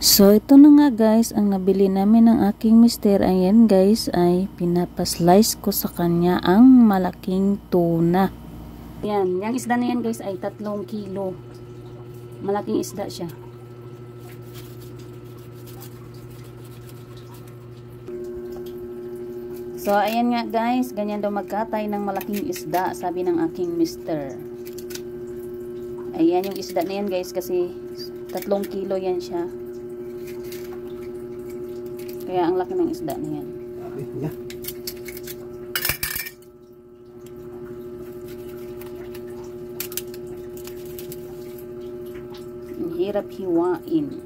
So, ito na nga guys, ang nabili namin ng aking mister. Ayan guys, ay pinapaslice ko sa kanya ang malaking tuna. Ayan, yung isda na yan guys ay 3 kilo. Malaking isda siya. So, ayan nga guys, ganyan daw magkatay ng malaking isda, sabi ng aking mister. Ayan yung isda na yan guys, kasi 3 kilo yan siya. Kaya ang laki ng isda na yan. Yeah. Ang hirap hiwain.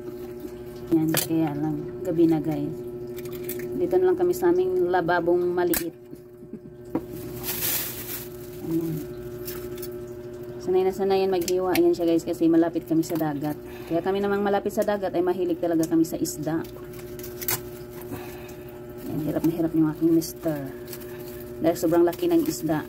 Yan, kaya lang gabi na guys. Dito na lang kami sa aming lababong maliit. Ayan. Sanay na sanay yan maghiwa. Ayan siya guys, kasi malapit kami sa dagat. Kaya kami namang malapit sa dagat ay mahilig talaga kami sa isda. Ayan, hirap na hirap yung aking mister. Dahil sobrang laki ng isda.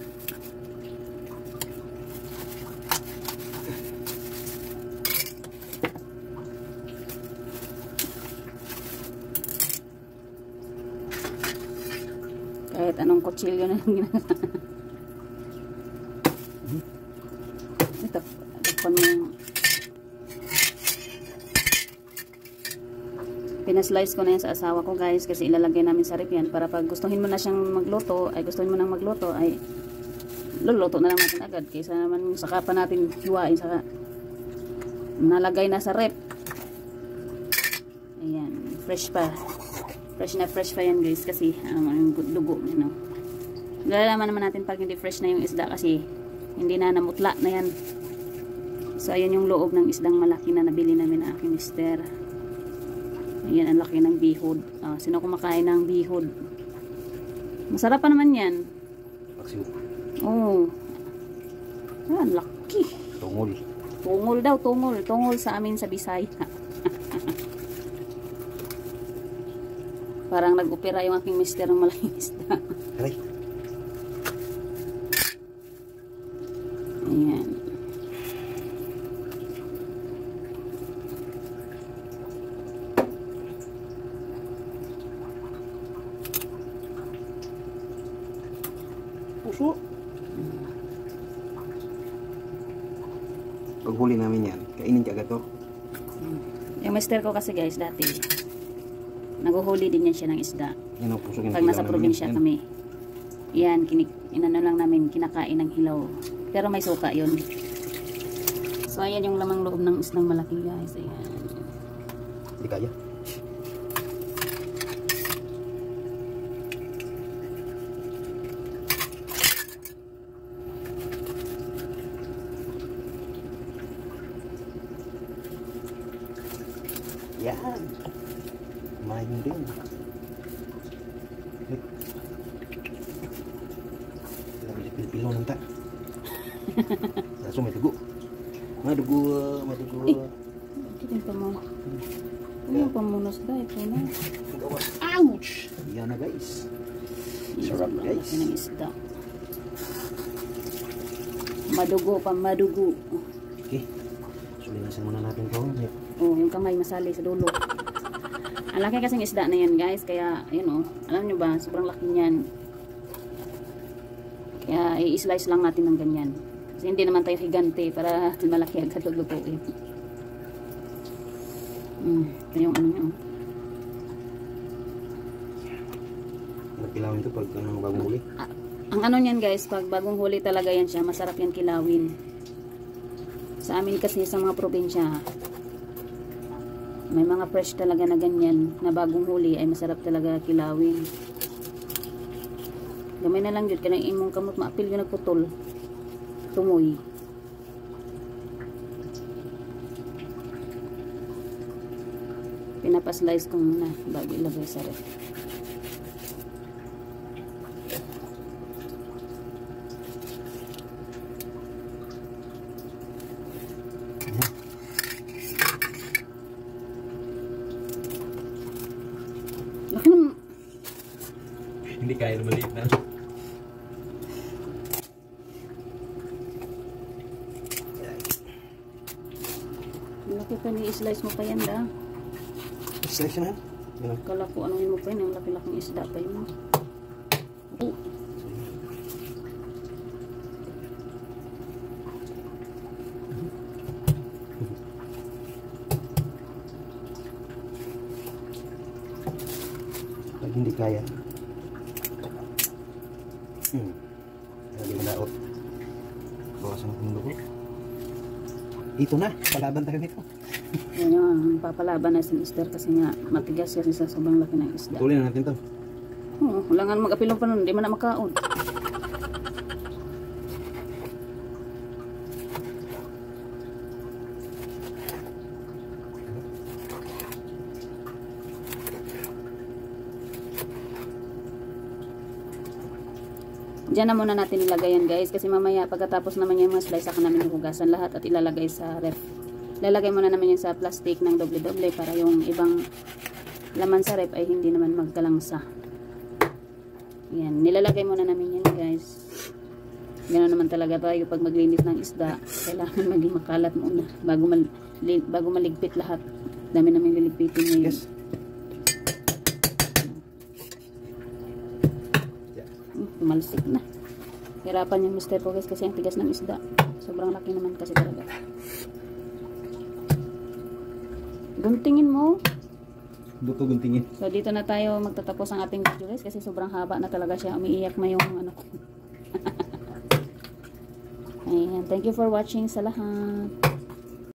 Kahit anong kutsilyo na yung ginagawa. Ito, takpan mo yung pinaslice ko na yan sa asawa ko guys, kasi ilalagay namin sa rep yan para pag gustuhin mo na siyang magluto, ay gustuhin mo nang magluto, ay luluto na lang natin agad, kaysa naman saka pa natin hiwain, saka nalagay na sa rep. Ayan, fresh pa. Fresh na fresh pa yan guys, kasi yung dugo, you know. Nalalaman naman natin pag hindi fresh na yung isda, kasi hindi na namutla na yan. So ayan yung loob ng isdang malaki na nabili namin na aking mister. Ayan, ang laki ng bihod. Sino kumakain ng bihod? Masarap pa naman yan. Oo. Ang laki. Tungol. Tungol daw, tungol. Tungol sa amin sa Bisaya. Parang nag-opera yung aking mister ng malaking isda. Aray. Ayan. Puso. Pag huli namin yan, kainin ka agad to. Yung mister ko kasi guys, dati naguhuli din yan siya ng isda. Yan ang puso. Pag nasa probinsya kami. Yan, inano lang namin, kinakain ng hilaw. Pero may suka yun. So ayan yung lamang loob ng isdang malaki guys. Ayan. Hindi kaya. Yan. Main din. Lagi dipil-pilo nang tak. Langsung may dugo. May dugo. Kita mo. Ano pa muna sa ito na? Ouch! Yan na guys. Sarap guys. Yan ang isda. Madugo pa, madugo. Okay. Sulinasin muna natin ito. Oh, yung kamay masali sa dulo. Ang laki kasing isda na yan guys, kaya yun oh, alam nyo ba, sobrang laki niyan. Kaya i-slice lang natin ng ganyan. Kasi hindi naman tayo higante para malaki agad lulutuin. Ito yung ano nyo. Nagkilawin ito pag bagong huli. Ang ano niyan guys, pag bagong huli talaga yan siya, masarap yan kilawin. Sa amin kasi sa mga probinsya, may mga fresh talaga na ganyan na bagong huli ay masarap talaga kilawin. Gamay na lang yun, kanang imong kamot maapil yung nagputol. Tumoy. Pinapaslice ko muna bago ilagay sa ref. Hindi kaya na maliit na. Malaki pa ni slice mo pa yan da. selection na. Yun. Kala ko ano mo pa yun, yung laki-laking isda pa yun. Oh. Pag hindi kaya. Lagi mo naot. Bawasan mo yung dugo. Ito na, palaban tayo nito. Yan yung papalaban na si Mister kasi nga matigas siya sa sobrang laki ng isda. Tuloy na natin to. Oo, wala nga mag-apilong pa nun, hindi man na makaon. Diyan na muna natin ilagay yan guys kasi mamaya pagkatapos naman yung mga slice saka namin hugasan lahat at ilalagay sa ref. Lalagay muna namin yan sa plastic ng doble-doble para yung ibang laman sa ref ay hindi naman magkalangsa. Yan, nilalagay muna namin yan guys. Ganoon naman talaga tayo pag maglinis ng isda. Kailangan maging makalat muna bago maligpit lahat. Dami namin liligpitin ngayon. Yes. Tumalsik na. Hirapan yung Mister ko guys kasi ang tigas ng isda. Sobrang laki naman kasi talaga. Guntingin mo. Buto guntingin. So dito na tayo magtatapos ang ating video guys kasi sobrang haba na talaga siya. Umiiyak na yung ano ko. Ayan. Thank you for watching sa lahat.